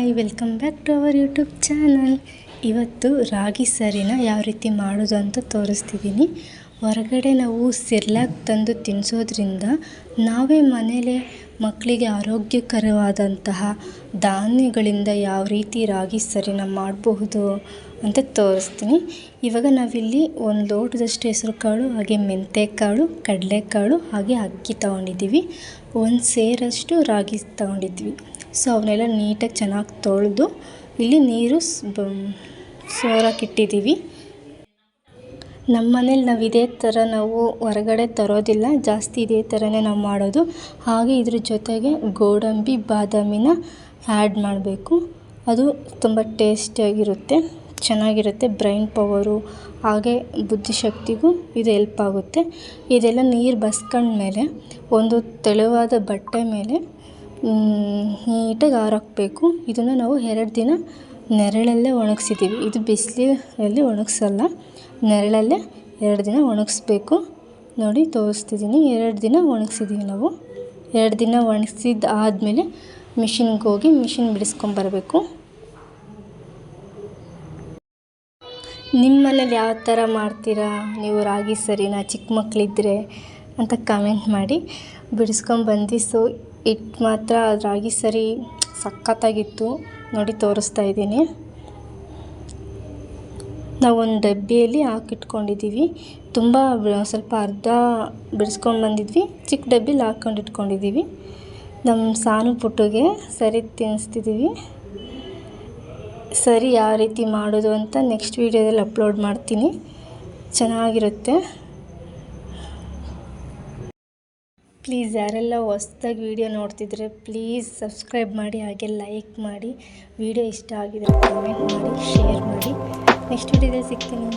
Hi, welcome back to our YouTube channel. ಇವತ್ತು ರಾಗಿ ಸರಿನ ಯಾವ ರೀತಿ ಮಾಡೋದು ಅಂತ ತೋರಿಸ್ತಿದ್ದೀನಿ. ಹೊರಗಡೆ ನಾವು ಸಿರ್ಲಾಕ್ ತಂದು ತಿನ್ನಿಸೋದ್ರಿಂದ ನಾವೇ ಮನೇಲೇ ಮಕ್ಕಳಿಗೆ ಆರೋಗ್ಯಕರವಾದಂತಹ ಧಾನ್ಯಗಳಿಂದ ಯಾವ ರೀತಿ ರಾಗಿ ಸರಿನ ಮಾಡಬಹುದು ಅಂತ ತೋರಿಸ್ತೀನಿ. ಇವಾಗ ನಾವಿಲ್ಲಿ 1 ಲೋಟದಷ್ಟು ಹೆಸರು ಕಾಳು, ಹಾಗೆ ಮೆಂತ್ಯಕಾಳು, ಕಡಲೆಕಾಳು, ಹಾಗೆ ಅಕ್ಕಿ ತೊಗೊಂಡಿದ್ದೀವಿ. 1 ಸೇರಷ್ಟು ರಾಗಿ ತೊಗೊಂಡಿದ್ವಿ. ಸೊ ಅವನ್ನೆಲ್ಲ ನೀಟಾಗಿ ಚೆನ್ನಾಗಿ ತೊಳೆದು ಇಲ್ಲಿ ನೀರು ಸೋರಕ್ಕಿಟ್ಟಿದ್ದೀವಿ. ನಮ್ಮ ಮನೇಲಿ ನಾವು ಇದೇ ಥರ ನಾವು ಹೊರಗಡೆ ತರೋದಿಲ್ಲ, ಜಾಸ್ತಿ ಇದೇ ಥರನೇ ನಾವು ಮಾಡೋದು. ಹಾಗೆ ಇದ್ರ ಜೊತೆಗೆ ಗೋಡಂಬಿ ಬಾದಾಮಿನ ಆ್ಯಡ್ ಮಾಡಬೇಕು. ಅದು ತುಂಬ ಟೇಸ್ಟಿಯಾಗಿರುತ್ತೆ, ಚೆನ್ನಾಗಿರುತ್ತೆ. ಬ್ರೈನ್ ಪವರು ಹಾಗೆ ಬುದ್ಧಿಶಕ್ತಿಗೂ ಇದು ಹೆಲ್ಪ್ ಆಗುತ್ತೆ. ಇದೆಲ್ಲ ನೀರು ಬಸ್ಕೊಂಡ್ಮೇಲೆ ಒಂದು ತೆಳುವಾದ ಬಟ್ಟೆ ಮೇಲೆ ನೀಟಾಗಿ ಆರಾಕಬೇಕು. ಇದನ್ನು ನಾವು 2 ದಿನ ನೆರಳಲ್ಲೇ ಒಣಗಿಸಿದ್ದೀವಿ. ಇದು ಬಿಸಿಲಲ್ಲಿ ಒಣಗಿಸಲ್ಲ, ನೆರಳಲ್ಲೇ 2 ದಿನ ಒಣಗಿಸ್ಬೇಕು. ನೋಡಿ ತೋರಿಸ್ತಿದ್ದೀನಿ, 2 ದಿನ ಒಣಗಿಸಿದ್ದೀವಿ ನಾವು. 2 ದಿನ ಒಣಗಿಸಿದ್ದಾದಮೇಲೆ ಮಿಷಿನ್ಗೆ ಹೋಗಿ ಮಿಷಿನ್ ಬಿಡಿಸ್ಕೊಂಬರ್ಬೇಕು. ನಿಮ್ಮ ಮನೇಲಿ ಯಾವ ಥರ ಮಾಡ್ತೀರಾ ನೀವು ರಾಗಿ ಸರಿನ, ಚಿಕ್ಕ ಮಕ್ಕಳಿದ್ರೆ ಅಂತ ಕಮೆಂಟ್ ಮಾಡಿ. ಬಿಡಿಸ್ಕೊಂಬಂದು ಸೊ ಹಿಟ್ಟು ಮಾತ್ರ ರಾಗಿ ಸರಿ ಸಖತ್ತಾಗಿತ್ತು. ನೋಡಿ ತೋರಿಸ್ತಾ ಇದ್ದೀನಿ. ನಾವು ಒಂದು ಡಬ್ಬಿಯಲ್ಲಿ ಹಾಕಿಟ್ಕೊಂಡಿದ್ದೀವಿ. ತುಂಬ ಸ್ವಲ್ಪ ಅರ್ಧ ಬಿಡಿಸ್ಕೊಂಡು ಬಂದಿದ್ವಿ, ಚಿಕ್ಕ ಡಬ್ಬಿಲಿ ಹಾಕ್ಕೊಂಡು ಇಟ್ಕೊಂಡಿದ್ದೀವಿ. ನಮ್ಮ ಸಾನು ಪುಟ್ಟಗೆ ಸರಿ ತಿನ್ನಿಸ್ತಿದ್ದೀವಿ. ಸರಿ ಯಾವ ರೀತಿ ಮಾಡೋದು ಅಂತ ನೆಕ್ಸ್ಟ್ ವೀಡಿಯೋದಲ್ಲಿ ಅಪ್ಲೋಡ್ ಮಾಡ್ತೀನಿ, ಚೆನ್ನಾಗಿರುತ್ತೆ. ಪ್ಲೀಸ್ ಯಾರೆಲ್ಲ ಹೊಸ್ದಾಗಿ ವೀಡಿಯೋ ನೋಡ್ತಿದ್ರೆ ಪ್ಲೀಸ್ ಸಬ್ಸ್ಕ್ರೈಬ್ ಮಾಡಿ, ಹಾಗೆ ಲೈಕ್ ಮಾಡಿ. ವಿಡಿಯೋ ಇಷ್ಟ ಆಗಿದ್ರೆ ಕಮೆಂಟ್ ಮಾಡಿ, ಶೇರ್ ಮಾಡಿ. ನೆಕ್ಸ್ಟ್ ವೀಡಿಯೋದಲ್ಲಿ ಸಿಗ್ತೀನಿ.